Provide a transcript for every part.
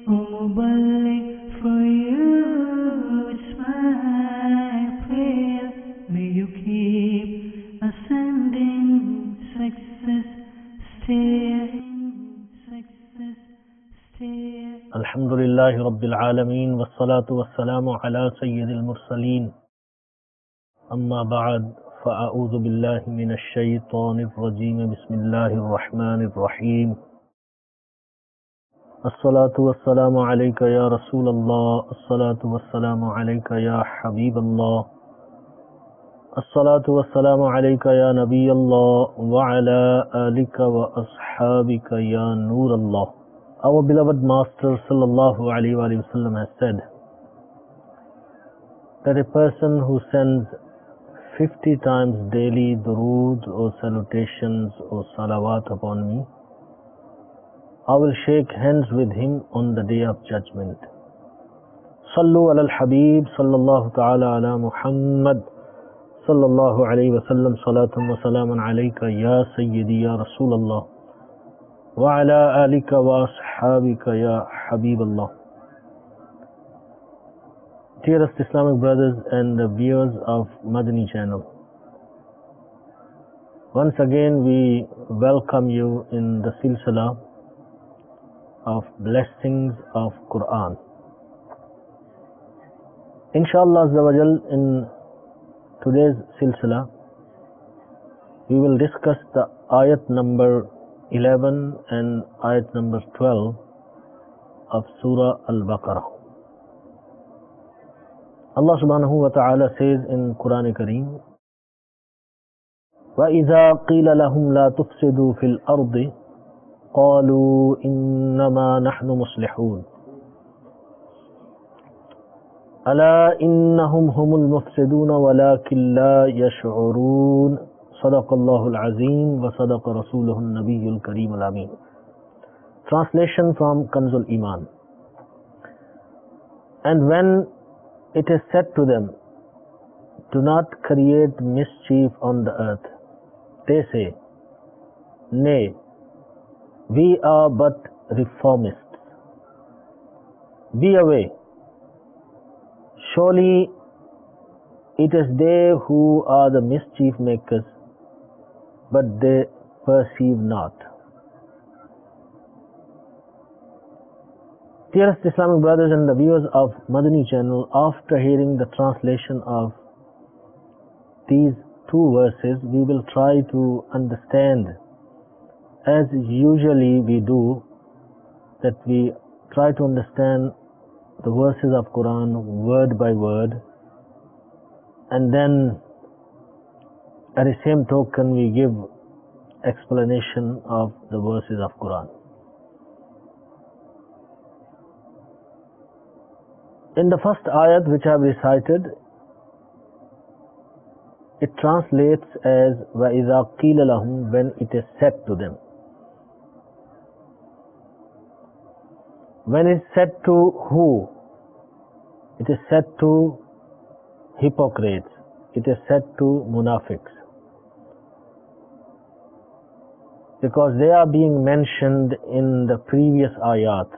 Mubarak for you, it's my prayer. May you keep ascending success stair. Alhamdulillahi Rabbil Alameen, wassalatu wassalamu ala Sayyidil Mursaleen. Amma ba'd, fa'a'udhu billahi minash shaytanir rajeem, bismillahir rahmanir rahim. As-salatu wassalamu alayka ya Rasulallah, as-salatu wassalamu alayka ya Habiballah, as-salatu wassalamu alayka ya Nabiyallah, wa ala alika wa ashabika ya Nurallah. Our beloved Master sallallahu alaihi wasallam has said that a person who sends 50 times daily durood or salutations or salawat upon me, I will shake hands with him on the day of judgment. Sallu ala al-Habib sallallahu ta'ala ala Muhammad sallallahu alayhi wa sallam, salatun wa salaman alayka ya Sayyidi ya Rasulallah, wa ala alika wa ashabika ya Habiballah. Dearest Islamic brothers and the viewers of Madani channel, once again we welcome you in the silsila of blessings of Quran. Inshallah Azawajal, in today's silsila we will discuss the ayat number 11 and ayat number 12 of Surah Al-Baqarah. Allah subhanahu wa ta'ala says in Quran Kareem, وَإِذَا قِيلَ لَهُمْ لَا تُفْسِدُوا فِي الْأَرْضِ قَالُوا إِنَّمَا نَحْنُ مُصْلِحُونَ أَلَا إِنَّهُمْ هُمُ الْمُفْسِدُونَ وَلَكِنْ لَا يَشْعُرُونَ صدق الله العظيم وصدق رسوله النبي الكريم الأمين. Translation from Kanzul Iman. And when it is said to them, do not create mischief on the earth, they say, nay, we are but reformists. Be away. Surely it is they who are the mischief makers, but they perceive not. Dearest Islamic brothers and the viewers of Madani channel, after hearing the translation of these two verses, we will try to understand, as usually we do, that we try to understand the verses of Quran word by word, and then at the same token we give explanation of the verses of Quran. In the first ayat which I have recited, it translates as وَإِذَا قِيلَ لَهُمْ, when it is said to them. When it is said to who? It is said to hypocrites. It is said to munafiqs. Because they are being mentioned in the previous ayat,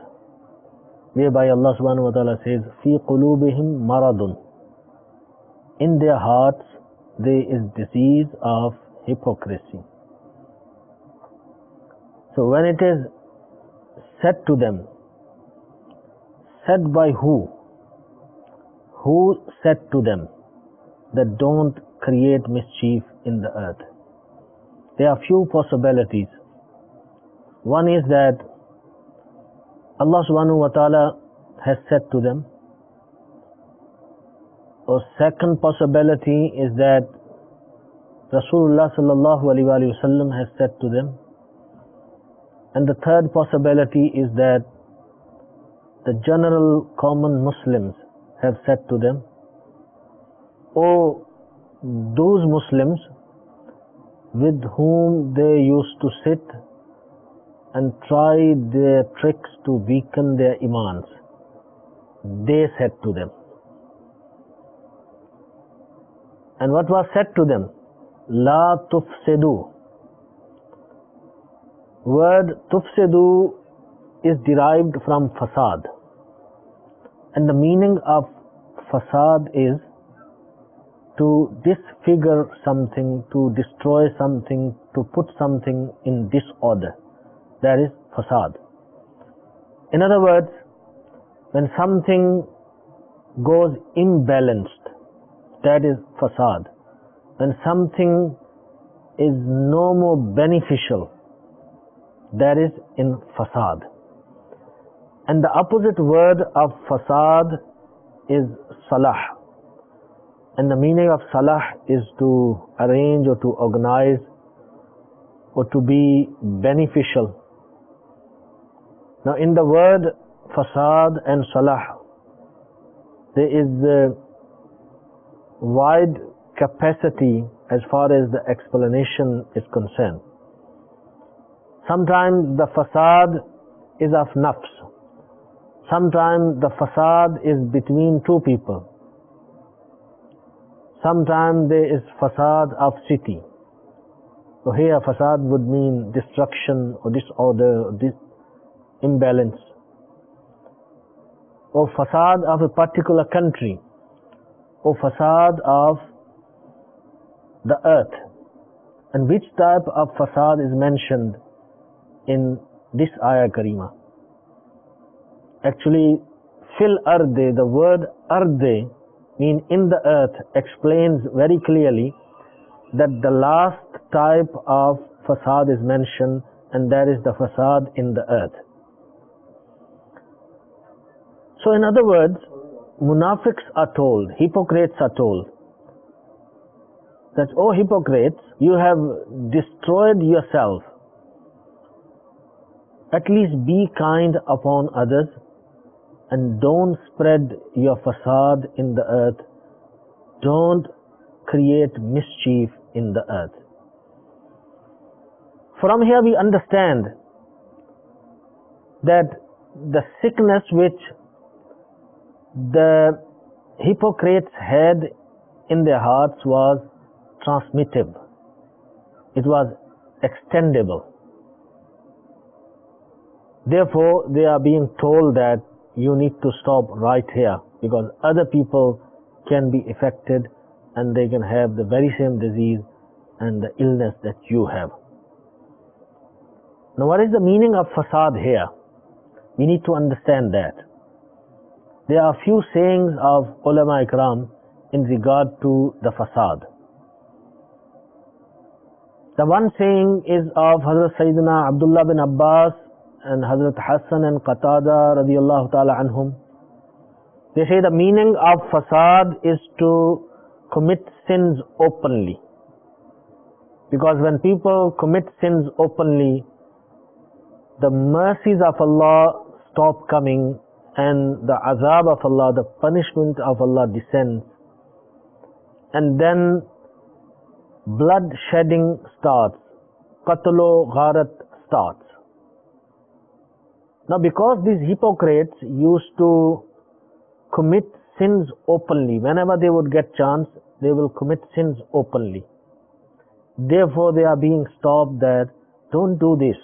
whereby Allah subhanahu wa ta'ala says, فِي قُلُوبِهِمْ مَرَضٌ, in their hearts there is disease of hypocrisy. So when it is said to them, said by who? Who said to them that don't create mischief in the earth? There are few possibilities. One is that Allah subhanahu wa ta'ala has said to them. Or second possibility is that Rasulullah sallallahu alaihi wasallam has said to them. And the third possibility is that the general common Muslims have said to them, or those Muslims with whom they used to sit and try their tricks to weaken their imans, they said to them. And what was said to them? La tufsidu. Word tufsidu is derived from fasad, and the meaning of fasad is to disfigure something, to destroy something, to put something in disorder. That is fasad. In other words, when something goes imbalanced, that is fasad. When something is no more beneficial, that is in fasad. And the opposite word of fasad is salah. And the meaning of salah is to arrange or to organize or to be beneficial. Now in the word fasad and salah, there is a wide capacity as far as the explanation is concerned. Sometimes the fasad is of nafs. Sometimes the fasad is between two people. Sometimes there is fasad of city. So here fasad would mean destruction or disorder or imbalance. Or fasad of a particular country. Or fasad of the earth. And which type of fasad is mentioned in this ayah karima? Actually, fil arde, the word arde, mean in the earth, explains very clearly that the last type of fasad is mentioned, and that is the fasad in the earth. So in other words, munafiqs are told, hypocrites are told, that, oh hypocrites, you have destroyed yourself. At least be kind upon others and don't spread your fasad in the earth. Don't create mischief in the earth. From here we understand that the sickness which the hypocrites had in their hearts was transmissive. It was extendable. Therefore, they are being told that you need to stop right here, because other people can be affected and they can have the very same disease and the illness that you have. Now, what is the meaning of fasad here? We need to understand that. There are few sayings of ulama ikram in regard to the fasad. The one saying is of Hazrat Sayyidina Abdullah bin Abbas and Hazrat Hassan and Qatada radiyallahu ta'ala anhum. They say the meaning of fasad is to commit sins openly. Because when people commit sins openly, the mercies of Allah stop coming and the azab of Allah, the punishment of Allah descends. And then blood shedding starts. Qatlo gharat starts. Now because these hypocrites used to commit sins openly, whenever they would get chance, they will commit sins openly. Therefore they are being stopped that don't do this,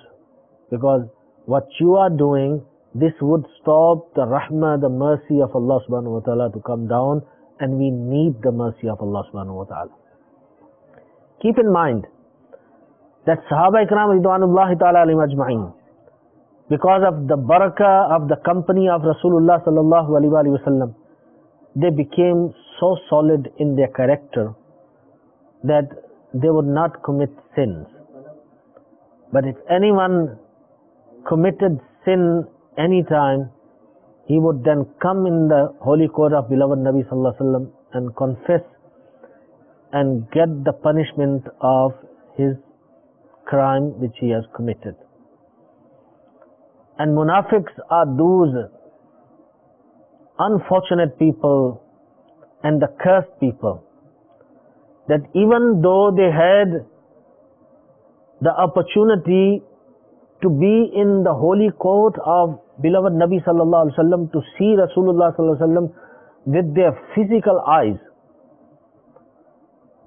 because what you are doing, this would stop the rahmah, the mercy of Allah subhanahu wa ta'ala to come down, and we need the mercy of Allah subhanahu wa ta'ala. Keep in mind that Sahaba Ikram ridwanullahi ta'ala alayhim ajma'in, because of the barakah of the company of Rasulullah sallallahu alaihi wasallam, they became so solid in their character that they would not commit sins. But if anyone committed sin anytime, he would then come in the holy court of beloved Nabi sallallahu alaihi wasallam and confess and get the punishment of his crime which he has committed. And munafiqs are those unfortunate people and the cursed people that even though they had the opportunity to be in the holy court of beloved Nabi sallallahu alaihi wasallam, to see Rasulullah sallallahu alaihi wasallam with their physical eyes,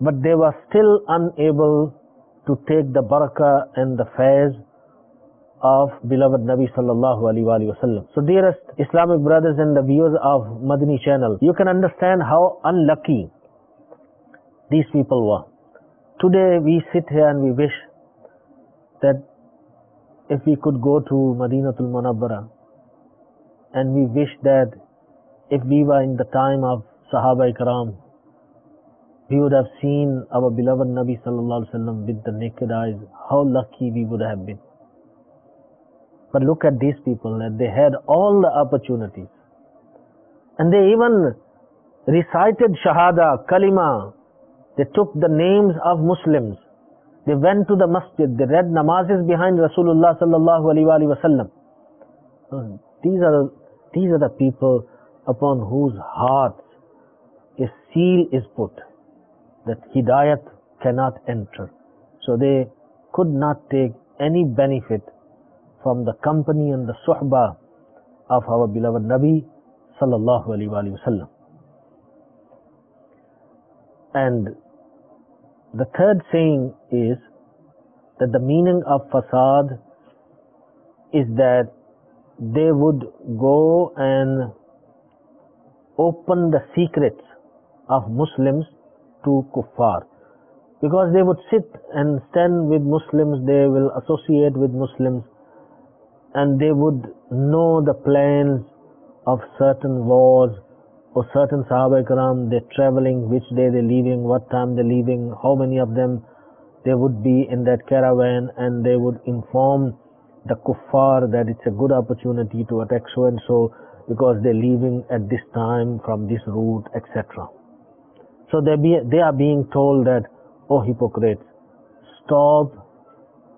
but they were still unable to take the barakah and the faiz of beloved Nabi sallallahu alaihi wasallam. So dearest Islamic brothers and the viewers of Madani channel, you can understand how unlucky these people were. Today we sit here and we wish that if we could go to Madinatul Munawwara, and we wish that if we were in the time of Sahaba Ikram, we would have seen our beloved Nabi sallallahu alaihi wasallam with the naked eyes. How lucky we would have been. But look at these people, that they had all the opportunities. And they even recited Shahada, Kalima. They took the names of Muslims. They went to the masjid. They read namazes behind Rasulullah sallallahu alaihi wasallam. These are the people upon whose hearts a seal is put, that Hidayat cannot enter. So they could not take any benefit from the company and the suhbah of our beloved Nabi sallallahu alaihi wasallam. And the third saying is that the meaning of fasad is that they would go and open the secrets of Muslims to kuffar. Because they would sit and stand with Muslims, they will associate with Muslims, and they would know the plans of certain wars or certain Sahaba Ikram. They're traveling, which day they're leaving, what time they're leaving, how many of them they would be in that caravan, and they would inform the kuffar that it's a good opportunity to attack so and so because they're leaving at this time from this route, etc. So they are being told that, oh hypocrites, stop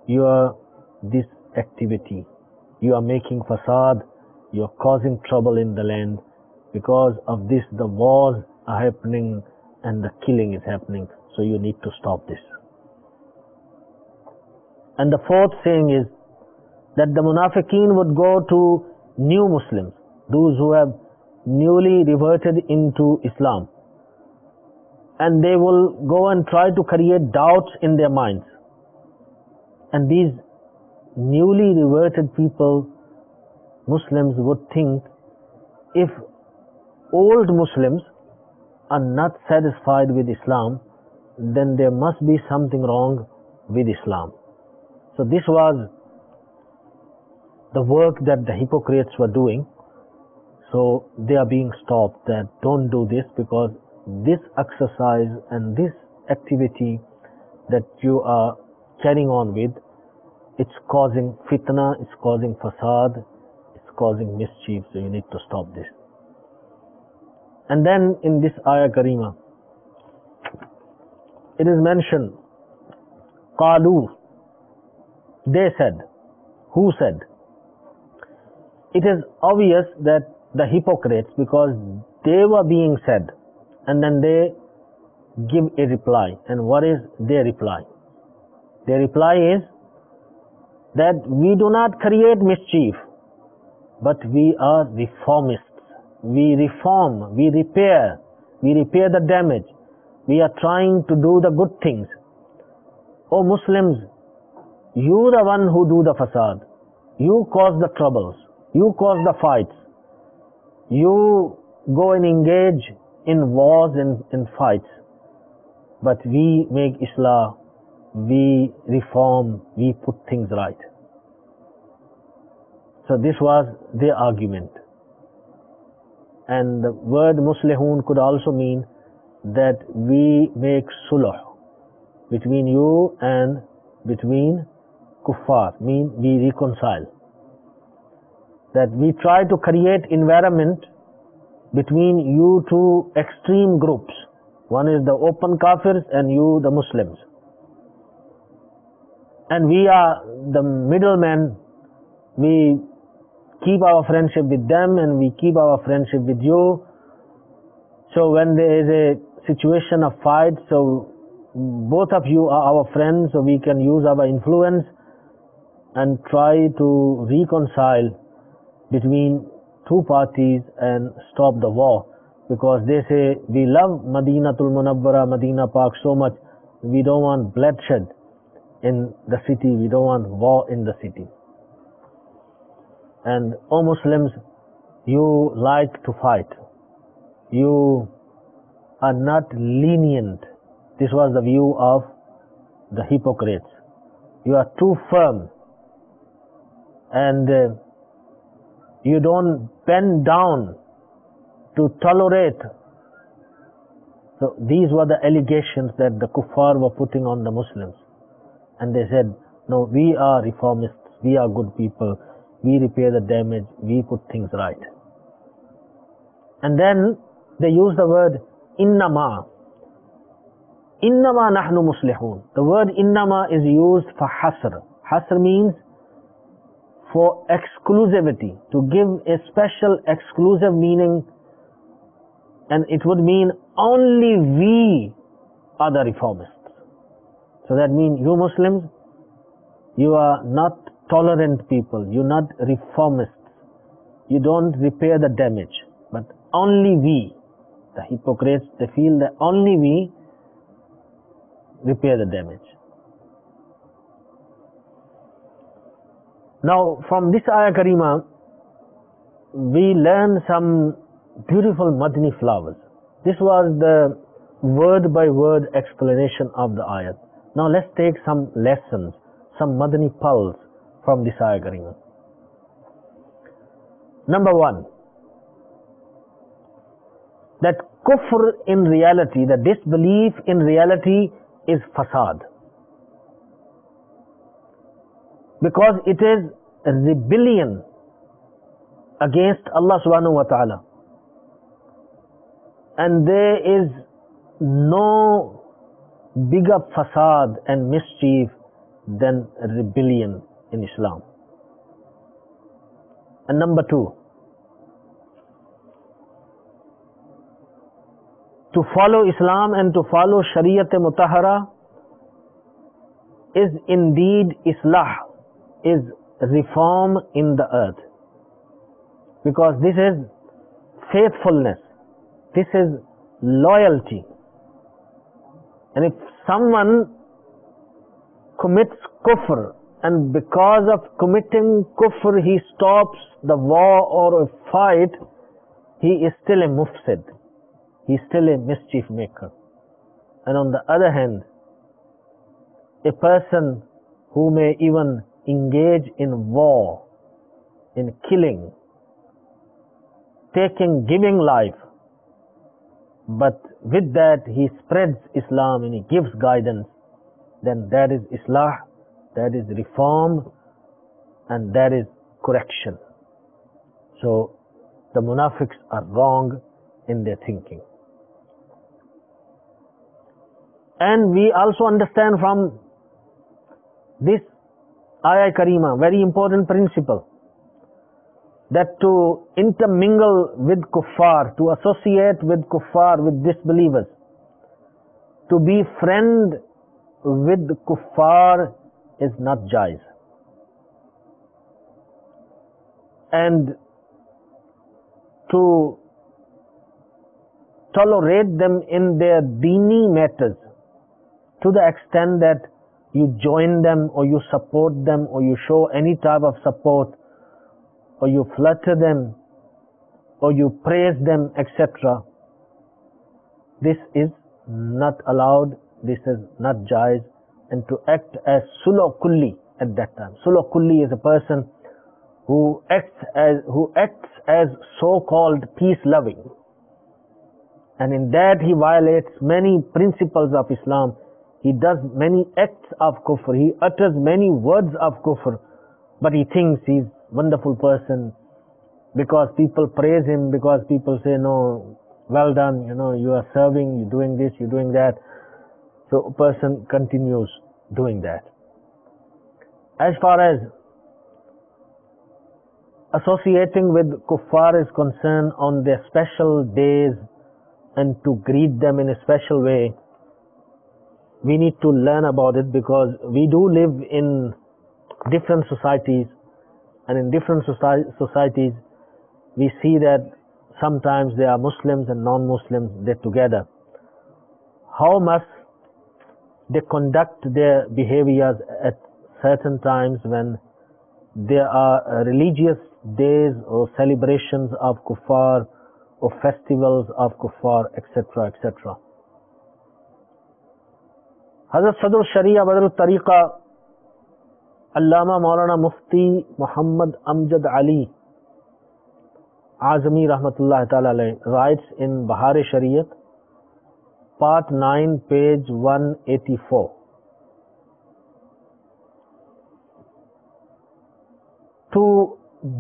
this activity. You are making fasad, you are causing trouble in the land. Because of this, the wars are happening and the killing is happening. So you need to stop this. And the fourth saying is that the munafiqeen would go to new Muslims, those who have newly reverted into Islam, and they will go and try to create doubts in their minds. And these newly reverted people, Muslims, would think, if old Muslims are not satisfied with Islam, then there must be something wrong with Islam. So this was the work that the hypocrites were doing. So they are being stopped that don't do this, because this exercise and this activity that you are carrying on with, it's causing fitna, it's causing fasad, it's causing mischief, so you need to stop this. And then in this ayah karima, it is mentioned, qalu, they said. Who said? It is obvious that the hypocrites, because they were being said, and then they give a reply. And what is their reply? Their reply is that we do not create mischief, but we are reformists. We reform, we repair the damage. We are trying to do the good things. O Muslims, you the one who do the fasad. You cause the troubles. You cause the fights. You go and engage in wars and in fights. But we make Islah, we reform, we put things right. So this was their argument. And the word muslihun could also mean that we make sulh between you and between kuffar, mean we reconcile. That we try to create environment between you two extreme groups. One is the open kafirs and you the Muslims. And we are the middlemen. We keep our friendship with them and we keep our friendship with you. So when there is a situation of fight, so both of you are our friends, so we can use our influence and try to reconcile between two parties and stop the war. Because they say, we love Madinatul Munawwara, Madina Park so much, we don't want bloodshed in the city, we don't want war in the city. and O Muslims, you like to fight, you are not lenient. This was the view of the hypocrites. You are too firm, and you don't bend down to tolerate. So these were the allegations that the kuffar were putting on the Muslims. And they said, no, we are reformists, we are good people, we repair the damage, we put things right. And then they use the word innama. Innama nahnu muslihun. The word innama is used for hasr. Hasr means for exclusivity, to give a special exclusive meaning, and it would mean only we are the reformists. So that means you Muslims, you are not tolerant people, you're not reformists, you don't repair the damage, but only we, the hypocrites, they feel that only we repair the damage. Now from this ayah karima, we learn some beautiful Madani flowers. This was the word by word explanation of the ayat. Now let's take some lessons, some Madani pulse from this ayah karima. Number one, that kufr in reality, the disbelief in reality is fasad. Because it is a rebellion against Allah subhanahu wa ta'ala. And there is no bigger fasad and mischief than rebellion in Islam. And number two, to follow Islam and to follow Shariat Mutahhara is indeed Islah, is reform in the earth. Because this is faithfulness, this is loyalty. And if someone commits kufr, and because of committing kufr he stops the war or a fight, he is still a mufsid, he is still a mischief maker. And on the other hand, a person who may even engage in war, in killing, giving life, but with that he spreads Islam and he gives guidance, then that is Islah, that is reform, and that is correction. So the munafiqs are wrong in their thinking. And we also understand from this ayah karima, very important principle, that to intermingle with kuffar, to associate with kuffar, with disbelievers, to be friend with kuffar is not jaiz. And to tolerate them in their deeni matters to the extent that you join them or you support them or you show any type of support or you flatter them or you praise them, etc. This is not allowed, this is not jaiz. And to act as sulh kulli at that time. Sulh kulli is a person who acts as so-called peace-loving. And in that he violates many principles of Islam. He does many acts of kufr, he utters many words of kufr, but he thinks he's a wonderful person because people praise him, because people say, no, well done, you are serving, you're doing this, you're doing that. So a person continues doing that. As far as associating with kuffar is concerned on their special days and to greet them in a special way, we need to learn about it, because we do live in different societies, and in different societies we see that sometimes there are Muslims and non-Muslims, they're together. How must they conduct their behaviors at certain times when there are religious days or celebrations of kuffar or festivals of kuffar, etc., etc. Hazrat Sadr Sharia Badr Tariqa Allama Maulana Mufti Muhammad Amjad Ali Azmi Rahmatullah Ta'ala writes in Bahar Shariat, Part 9, page 184. To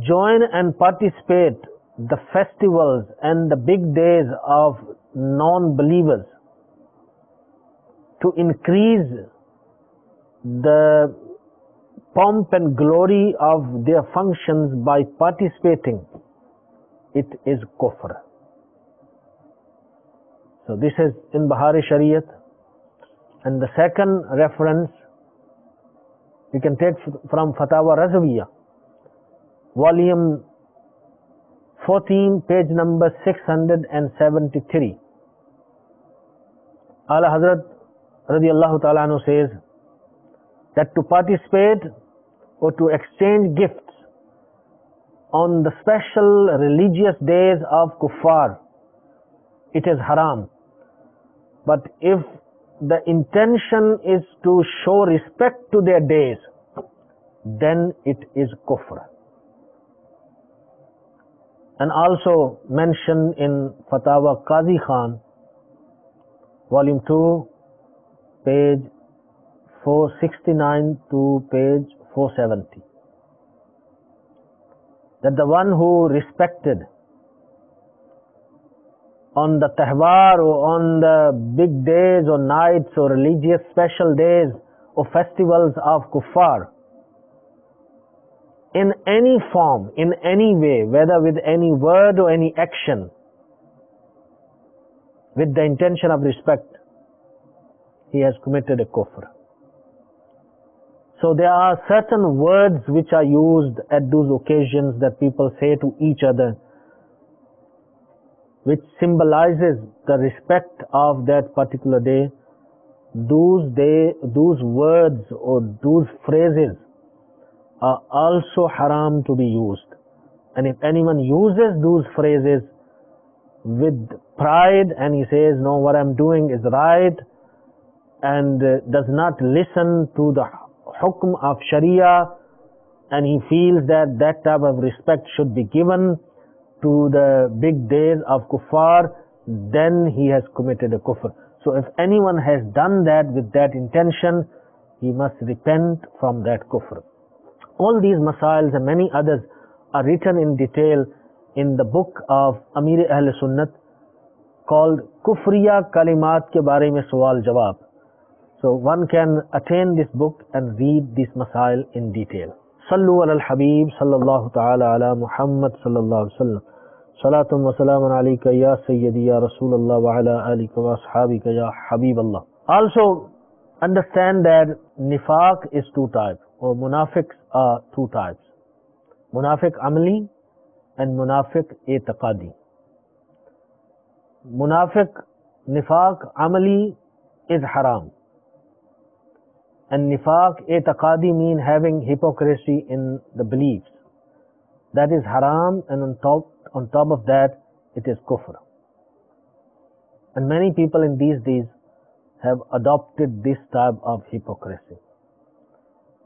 join and participate the festivals and the big days of non-believers, to increase the pomp and glory of their functions by participating, it is kufr. So this is in Bahari Shariat. And the second reference we can take from Fatawa Razawiyah, volume 14, page number 673. Ala Hazrat Radiallahu Ta'ala Anhu says that to participate or to exchange gifts on the special religious days of kuffar, it is haram. But if the intention is to show respect to their days, then it is kufr. And also mentioned in Fatawa Qazi Khan, volume 2, page 469 to page 470, that the one who respected on the tahwar or on the big days or nights or religious special days or festivals of kuffar, in any form, in any way, whether with any word or any action, with the intention of respect, he has committed a kufr. So there are certain words which are used at those occasions that people say to each other, which symbolizes the respect of that particular day. Those words or those phrases are also haram to be used. And if anyone uses those phrases with pride and he says, no, what I'm doing is right, and does not listen to the hukm of Sharia, and he feels that that type of respect should be given to the big days of kuffar, then he has committed a kufr. So if anyone has done that with that intention, he must repent from that kufr. All these masails and many others are written in detail in the book of Amir Ahl Sunnat called Kufriya Kalimat ke bare mein Sawal Jawab. So one can attain this book and read this masail in detail. Sallu ala al-Habib sallallahu ta'ala ala Muhammad sallallahu alaihi wasallam. Salatum wa salamun alayka ya Sayyidi ya Rasulullah wa ala alika wa ashabika ya Habiballah. Also understand that nifaq is two types, or munafiqs are two types. Munafiq amali and munafiq i'tiqadi. Munafiq nifaq amali is haram. And nifaq i'tiqadi mean having hypocrisy in the beliefs. That is haram, and on top of that, it is kufr. And many people in these days have adopted this type of hypocrisy.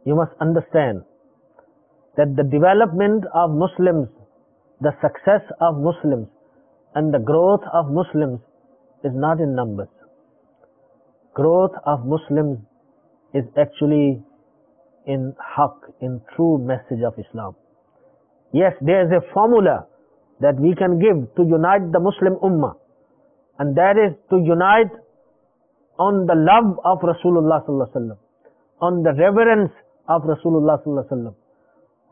You must understand that the development of Muslims, the success of Muslims, and the growth of Muslims is not in numbers. Growth of Muslims is actually in haqq, in true message of Islam. Yes, there is a formula that we can give to unite the Muslim Ummah, and that is to unite on the love of Rasulullah sallallahu alaihi wasallam, on the reverence of Rasulullah sallallahu alaihi wasallam,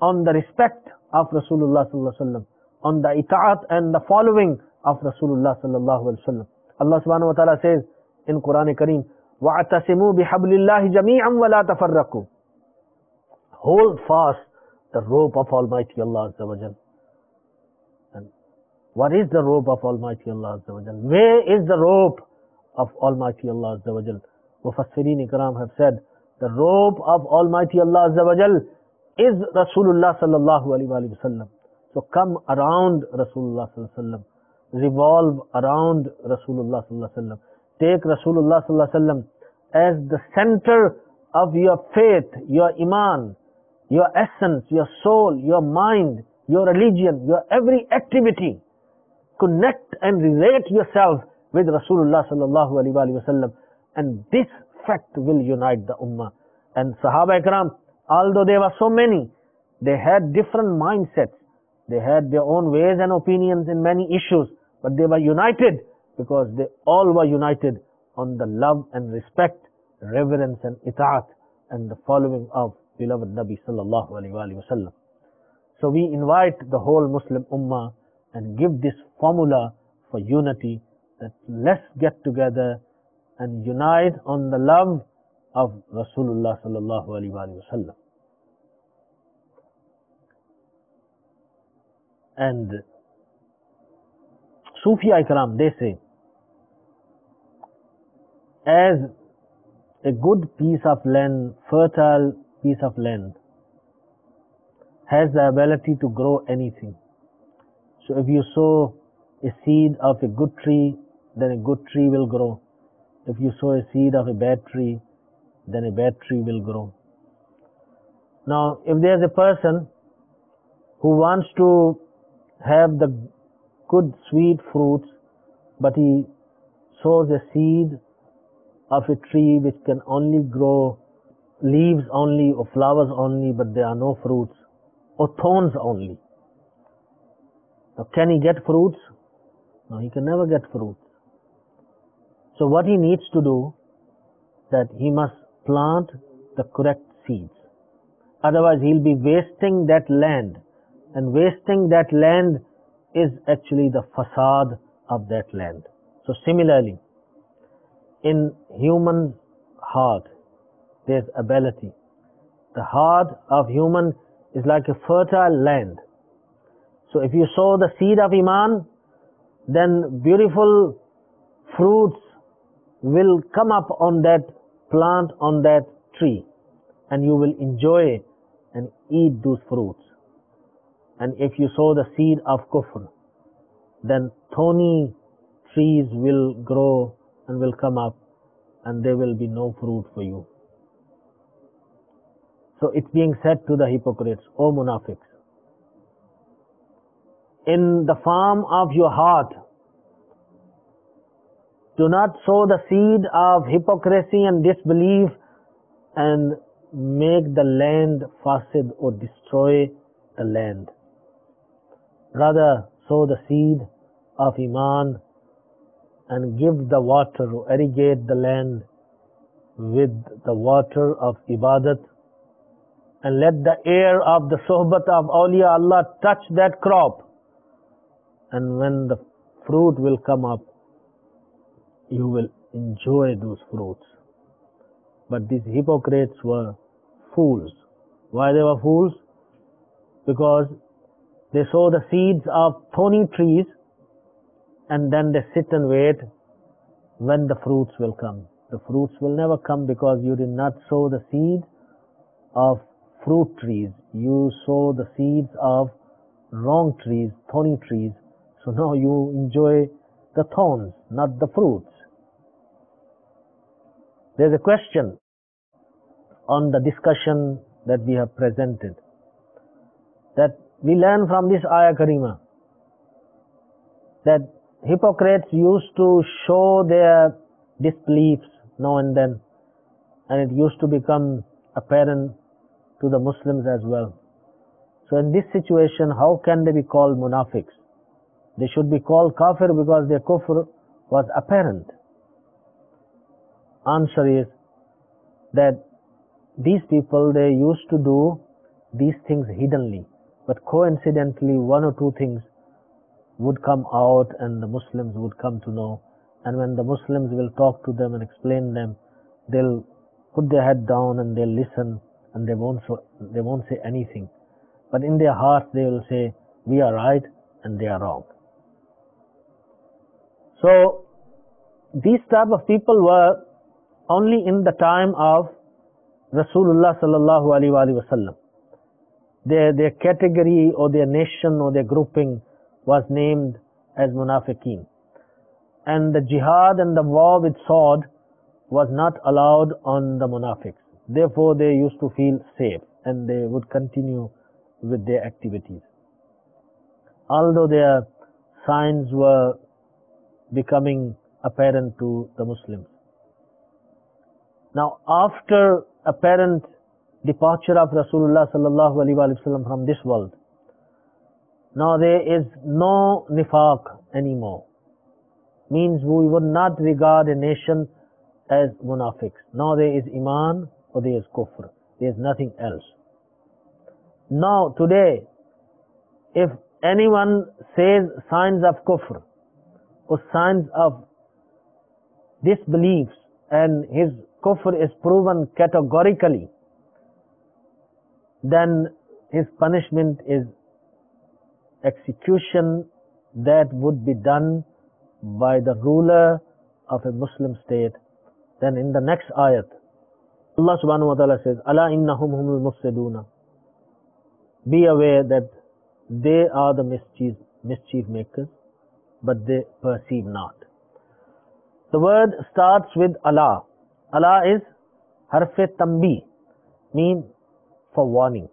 on the respect of Rasulullah sallallahu alaihi wasallam, on the ita'at and the following of Rasulullah sallallahu alaihi wasallam. Allah subhanahu wa ta'ala says in Quran Kareem, وَاعْتَصِمُوا بِحَبْلِ اللَّهِ جَمِيعًا وَلَا تَفَرَّقُوا. Hold fast the rope of Almighty Allah Azza wa Jal. And what is the rope of Almighty Allah Azza wa Jal? Where is the rope of Almighty Allah Azza wa Jal? Mufassirin Ikram have said, the rope of Almighty Allah Azza wa Jal is Rasulullah sallallahu alaihi wasallam. So come around Rasulullah sallallahu alaihi wasallam, revolve around Rasulullah sallallahu alaihi wasallam. Take Rasulullah sallallahu alaihi wasallam as the center of your faith, your iman, your essence, your soul, your mind, your religion, your every activity. Connect and relate yourself with Rasulullah sallallahu alaihi wasallam, and this fact will unite the ummah. And Sahaba Ikram, although there were so many, they had different mindsets. They had their own ways and opinions in many issues, but they were united because they all were united on the love and respect, reverence and ita'at, and the following of beloved Nabi sallallahu alaihi wasallam. So we invite the whole Muslim ummah and give this formula for unity, that let's get together and unite on the love of Rasulullah sallallahu alaihi wasallam. And Sufi Ikram, they say, as a good piece of land, fertile piece of land, has the ability to grow anything. So if you sow a seed of a good tree, then a good tree will grow. If you sow a seed of a bad tree, then a bad tree will grow. Now, if there's a person who wants to have the good sweet fruits, but he sows a seed of a tree which can only grow leaves only or flowers only, but there are no fruits, or thorns only. Now, can he get fruits? No, he can never get fruits. So what he needs to do, that he must plant the correct seeds. Otherwise he'll be wasting that land, and wasting that land is actually the facade of that land. So similarly, in human heart, there's ability. The heart of human is like a fertile land. So if you sow the seed of Iman, then beautiful fruits will come up on that plant, on that tree, and you will enjoy and eat those fruits. And if you sow the seed of kufr, then thorny trees will grow and will come up, and there will be no fruit for you. So it's being said to the hypocrites, O munafiqs, in the farm of your heart, do not sow the seed of hypocrisy and disbelief and make the land fasid or destroy the land. Rather, sow the seed of Iman and give the water, or irrigate the land with the water of Ibadat, and let the air of the sohbat of awliya Allah touch that crop, and when the fruit will come up, you will enjoy those fruits. But these hypocrites were fools. Why they were fools? Because they sow the seeds of thorny trees, and then they sit and wait when the fruits will come. The fruits will never come because you did not sow the seed of fruit trees. You sow the seeds of wrong trees, thorny trees. So now you enjoy the thorns, not the fruits. There's a question on the discussion that we have presented, that we learn from this ayah karima that hypocrites used to show their disbeliefs now and then, and it used to become apparent to the Muslims as well. So in this situation, how can they be called munafiqs? They should be called kafir because their kufr was apparent. Answer is that these people, they used to do these things hiddenly, but coincidentally one or two things would come out and the Muslims would come to know, and when the Muslims will talk to them and explain them, they'll put their head down and they'll listen, and they won't say anything. But in their hearts they will say, we are right and they are wrong. So these type of people were only in the time of Rasulullah sallallahu alaihi wasallam. their category or their nation or their grouping was named as munafiqeen. And the jihad and the war with sword was not allowed on the munafiqs. Therefore, they used to feel safe and they would continue with their activities. Although their signs were becoming apparent to the Muslims. Now, after apparent departure of Rasulullah sallallahu alaihi wasallam from this world, now there is no nifaq anymore. Means we would not regard a nation as munafiqs. Now there is iman or there is kufr. There is nothing else. Now today, if anyone says signs of kufr or signs of disbeliefs and his kufr is proven categorically, then his punishment is execution that would be done by the ruler of a Muslim state. Then in the next ayat, Allah subhanahu wa ta'ala says, Ala innahum humul mufsiduna. Be aware that they are the mischief makers, but they perceive not. The word starts with Allah. Allah is harf-e tambi, mean for warning.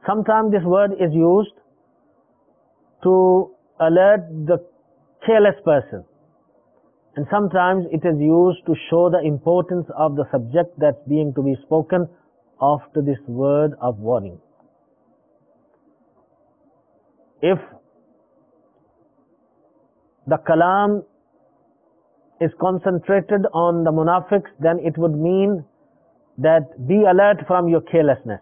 Sometimes this word is used to alert the careless person, and sometimes it is used to show the importance of the subject that's being to be spoken after this word of warning. If the kalam is concentrated on the munafiqs, then it would mean that be alert from your carelessness.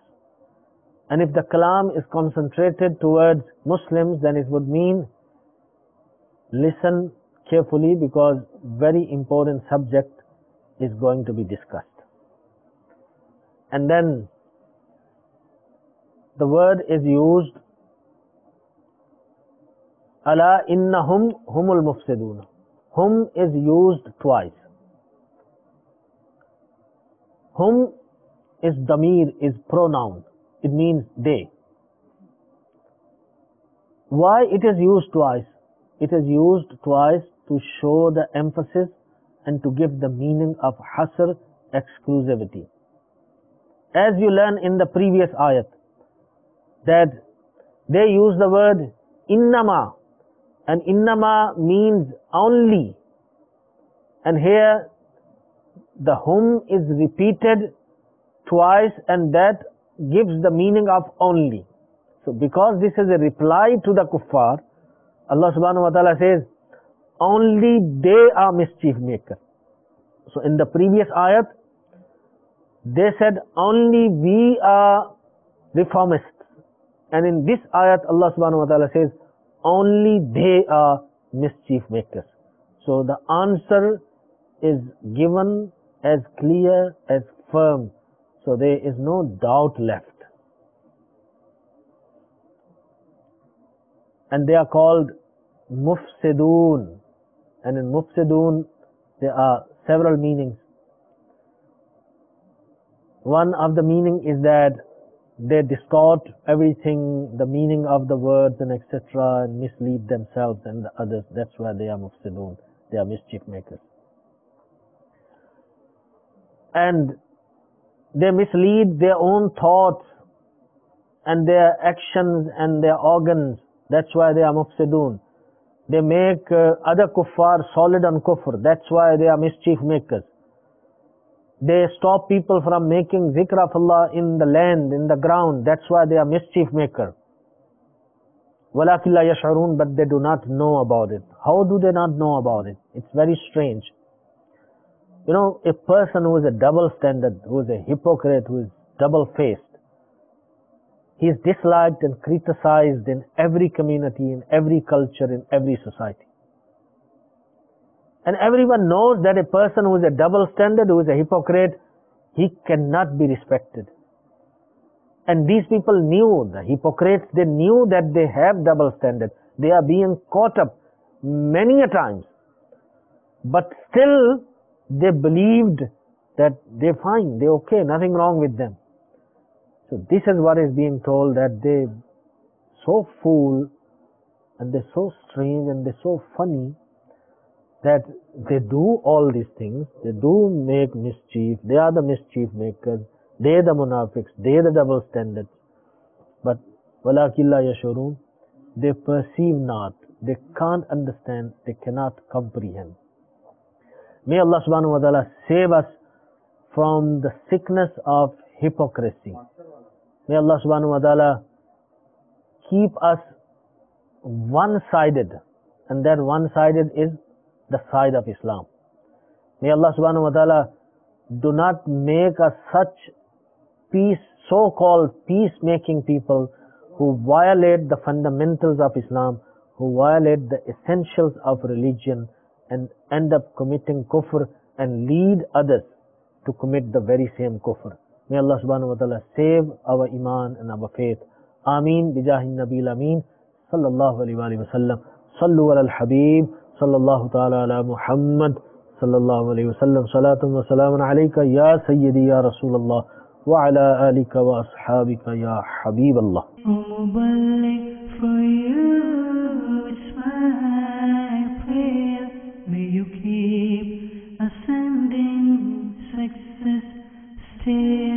And if the kalam is concentrated towards Muslims, then it would mean listen carefully, because very important subject is going to be discussed. And then the word is used, Ala innahum humul mufsiduna. Hum is used twice. Hum is damir, is pronoun. It means they. Why it is used twice? It is used twice to show the emphasis and to give the meaning of hasr, exclusivity. As you learn in the previous ayat, that they use the word innama, and innama means only, and here the hum is repeated twice, and that gives the meaning of only. So because this is a reply to the kuffar, Allah subhanahu wa ta'ala says, only they are mischief makers. So in the previous ayat, they said only we are reformists. And in this ayat, Allah subhanahu wa ta'ala says, only they are mischief makers. So the answer is given as clear, as firm. So there is no doubt left. And they are called mufsidun. And in mufsidun, there are several meanings. One of the meaning is that they distort everything, the meaning of the words and etc., and mislead themselves and the others. That's why they are mufsidun. They are mischief makers. And they mislead their own thoughts and their actions and their organs. That's why they are mufsidun. They make other kuffar solid on kufr. That's why they are mischief makers. They stop people from making zikr of Allah in the land, in the ground. That's why they are mischief maker. وَلَكِنْ لَا يَشْعُرُونَ, but they do not know about it. How do they not know about it? It's very strange. You know, a person who is a double standard, who is a hypocrite, who is double-faced, he is disliked and criticized in every community, in every culture, in every society. And everyone knows that a person who is a double standard, who is a hypocrite, he cannot be respected. And these people knew, the hypocrites, they knew that they have double standard. They are being caught up many a times. But still, they believed that they're fine, they're okay, nothing wrong with them. So this is what is being told, that they so fool and they're so strange and they're so funny that they do all these things, they do make mischief, they are the mischief makers, they the munafiqs, they the double standards. But وَلَكِنْ لَا يَشْعُرُونَ, they perceive not, they can't understand, they cannot comprehend. May Allah subhanahu wa ta'ala save us from the sickness of hypocrisy. May Allah subhanahu wa ta'ala keep us one-sided, and that one-sided is the side of Islam. May Allah subhanahu wa ta'ala do not make us such so-called peacemaking people who violate the fundamentals of Islam, who violate the essentials of religion and end up committing kufr and lead others to commit the very same kufr. May Allah subhanahu wa ta'ala save our iman and our faith. Ameen bijahi nabil ameen. Sallallahu alayhi wa sallam. Sallu ala al-habib. Sallallahu ta'ala ala Muhammad. Sallallahu alayhi wa sallam. Salatun wa salamun alayka ya sayyidi ya Rasulallah. Wa ala alika wa ashabika ya Habib Allah. For you, it's my prayer. May you keep ascending success still.